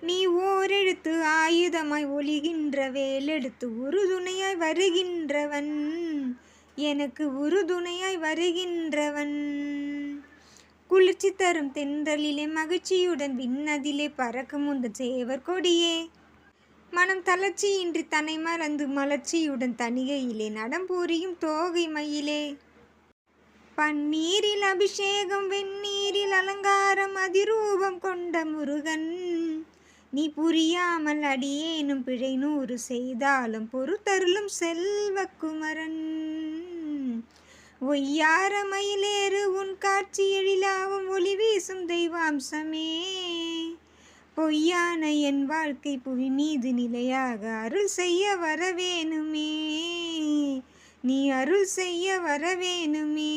நீ ஓரெழுத்து ஆயுதமாய் ஒளிகின்ற வேலெடுத்து உறுதுணையாய் வருகின்றவன், எனக்கு உறுதுணையாய் வருகின்றவன். குளிர்ச்சி தரும் தென்றலிலே மகிழ்ச்சியுடன் விண்ணதிலே பறக்கும் உந்தன் சேவர் கொடியே, மனம் தளர்ச்சியின்றி தன்னை மறந்து மலர்ச்சியுடன் தணிகையிலே நடம் புரியும் தோகை மயிலே. பன்னீரில் அபிஷேகம் வெந்நீரில் அலங்காரம் அதிரூபம் கொண்ட முருகன், நீ புரியாமல் அடியேனும் பிழை 100 செய்தாலும் பொறுத்தருளும் செல்வக்குமரன். ஒய்யார மயிலேறு உன் காட்சி எழிலாவும் ஒளி வீசும் தெய்வாம்சமே, பொய்யான என் வாழ்க்கை புவி மீது நிலையாக அருள் செய்ய வரவேணுமே, நீ அருள் செய்ய வரவேணுமே.